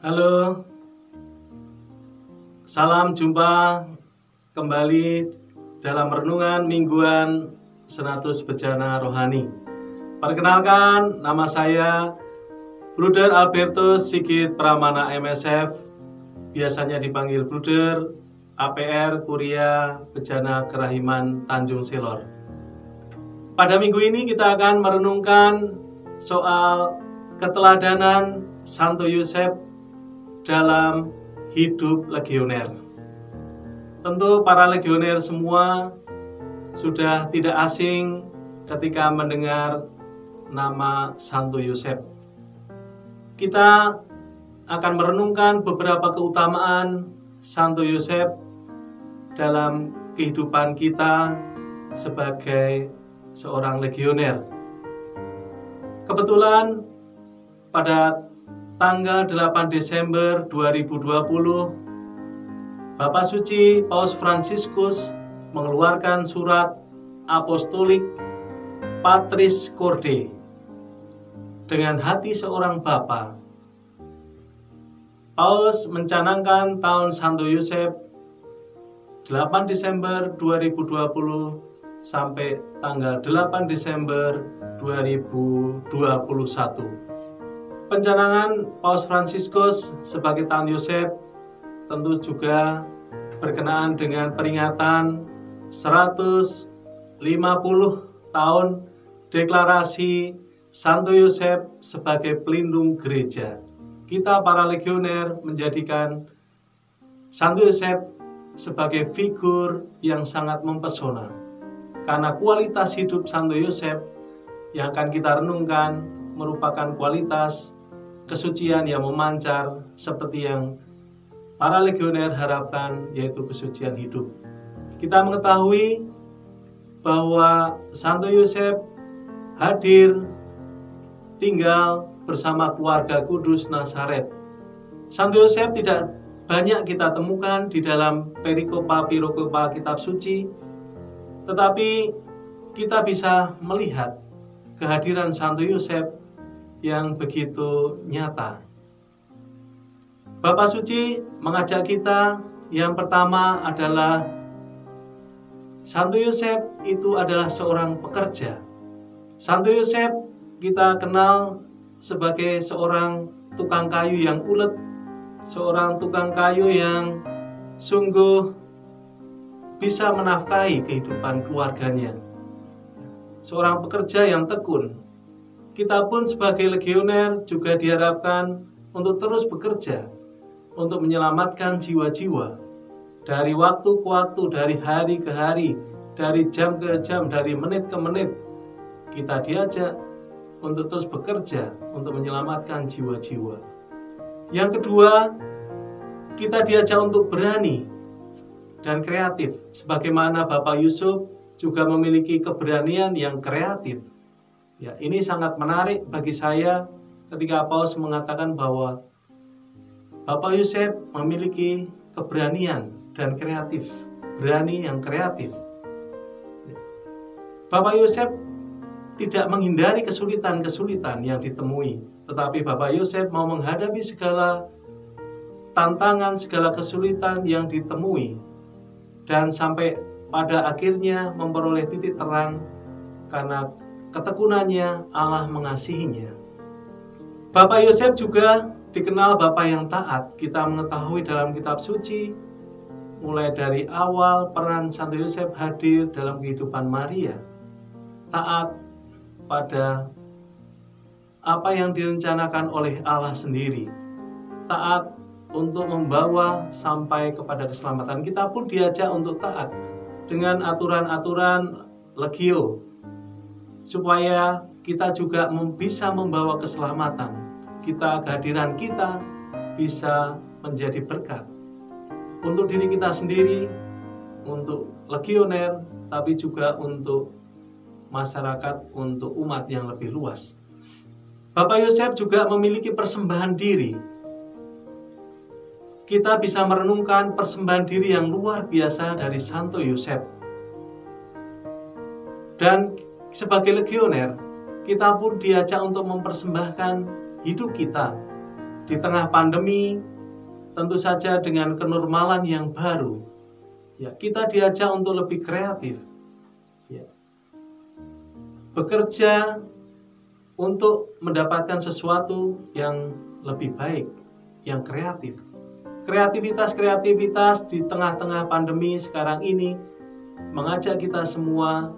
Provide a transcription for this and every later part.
Halo, salam jumpa kembali dalam renungan mingguan Senatus Bejana Rohani. Perkenalkan, nama saya Bruder Albertus Sigit Pramana MSF, biasanya dipanggil Bruder APR Kuria Bejana Kerahiman Tanjung Selor. Pada minggu ini kita akan merenungkan soal keteladanan Santo Yosef dalam hidup legioner. Tentu para legioner semua sudah tidak asing ketika mendengar nama Santo Yosef. Kita akan merenungkan beberapa keutamaan Santo Yosef dalam kehidupan kita sebagai seorang legioner. Kebetulan pada tanggal 8 Desember 2020, Bapak Suci Paus Fransiskus mengeluarkan surat apostolik Patris Corde dengan hati seorang bapa. Paus mencanangkan tahun Santo Yosef 8 Desember 2020 sampai tanggal 8 Desember 2021. Pencanangan Paus Fransiskus sebagai tahun Yosef tentu juga berkenaan dengan peringatan 150 tahun deklarasi Santo Yosef sebagai pelindung gereja. Kita para legioner menjadikan Santo Yosef sebagai figur yang sangat mempesona. Karena kualitas hidup Santo Yosef yang akan kita renungkan merupakan kualitas kesucian yang memancar seperti yang para legioner harapkan, yaitu kesucian hidup. Kita mengetahui bahwa Santo Yosef hadir tinggal bersama keluarga kudus Nazaret. Santo Yosef tidak banyak kita temukan di dalam perikopa kitab suci, tetapi kita bisa melihat kehadiran Santo Yosef yang begitu nyata. Bapak Suci mengajak kita, yang pertama adalah Santo Yosef itu adalah seorang pekerja. Santo Yosef kita kenal sebagai seorang tukang kayu yang ulet, seorang tukang kayu yang sungguh bisa menafkahi kehidupan keluarganya. Seorang pekerja yang tekun. Kita pun sebagai legioner juga diharapkan untuk terus bekerja, untuk menyelamatkan jiwa-jiwa. Dari waktu ke waktu, dari hari ke hari, dari jam ke jam, dari menit ke menit, kita diajak untuk terus bekerja, untuk menyelamatkan jiwa-jiwa. Yang kedua, kita diajak untuk berani dan kreatif, sebagaimana Bapak Yusuf juga memiliki keberanian yang kreatif. Ya, ini sangat menarik bagi saya ketika Paus mengatakan bahwa Bapak Yosef memiliki keberanian dan kreatif, berani yang kreatif. Bapak Yosef tidak menghindari kesulitan-kesulitan yang ditemui, tetapi Bapak Yosef mau menghadapi segala tantangan, segala kesulitan yang ditemui, dan sampai pada akhirnya memperoleh titik terang karena ketekunannya Allah mengasihinya. Bapak Yosef juga dikenal Bapak yang taat. Kita mengetahui dalam kitab suci, mulai dari awal peran Santo Yosef hadir dalam kehidupan Maria, taat pada apa yang direncanakan oleh Allah sendiri, taat untuk membawa sampai kepada keselamatan. Kita pun diajak untuk taat dengan aturan-aturan legio, supaya kita juga bisa membawa keselamatan. Kehadiran kita bisa menjadi berkat untuk diri kita sendiri, untuk legioner, tapi juga untuk masyarakat, untuk umat yang lebih luas. Bapak Yosef juga memiliki persembahan diri. Kita bisa merenungkan persembahan diri yang luar biasa dari Santo Yosef. Dan sebagai legioner, kita pun diajak untuk mempersembahkan hidup kita di tengah pandemi, tentu saja dengan kenormalan yang baru, ya, kita diajak untuk lebih kreatif, ya, bekerja untuk mendapatkan sesuatu yang lebih baik, yang kreatif. Kreativitas di tengah-tengah pandemi sekarang ini mengajak kita semua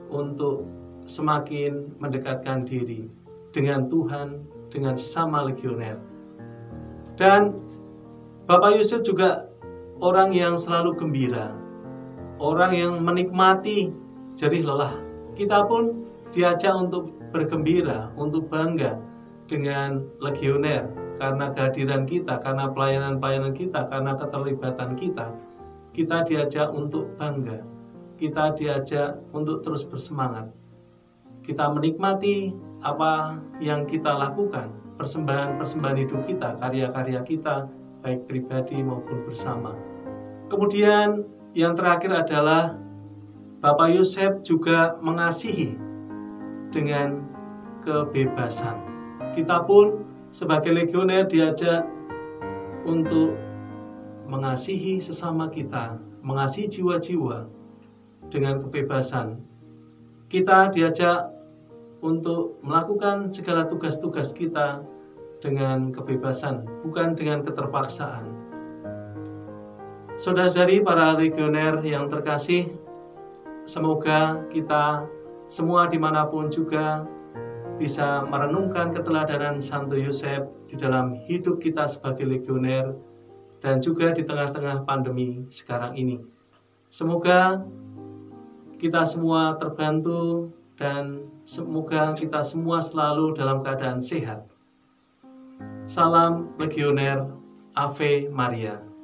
untuk semakin mendekatkan diri dengan Tuhan, dengan sesama legioner. Dan Bapak Yusuf juga orang yang selalu gembira, orang yang menikmati jerih lelah. Kita pun diajak untuk bergembira, untuk bangga dengan legioner karena kehadiran kita, karena pelayanan-pelayanan kita, karena keterlibatan kita. Kita diajak untuk bangga, kita diajak untuk terus bersemangat. Kita menikmati apa yang kita lakukan, persembahan-persembahan hidup kita, karya-karya kita, baik pribadi maupun bersama. Kemudian yang terakhir adalah Bapak Yosef juga mengasihi dengan kebebasan. Kita pun sebagai legioner diajak untuk mengasihi sesama kita, mengasihi jiwa-jiwa dengan kebebasan. Kita diajak untuk melakukan segala tugas-tugas kita dengan kebebasan, bukan dengan keterpaksaan. Saudara-saudari para legioner yang terkasih, semoga kita semua dimanapun juga bisa merenungkan keteladanan Santo Yosef di dalam hidup kita sebagai legioner dan juga di tengah-tengah pandemi sekarang ini. Semoga kita semua terbantu dan semoga kita semua selalu dalam keadaan sehat. Salam legioner, Ave Maria.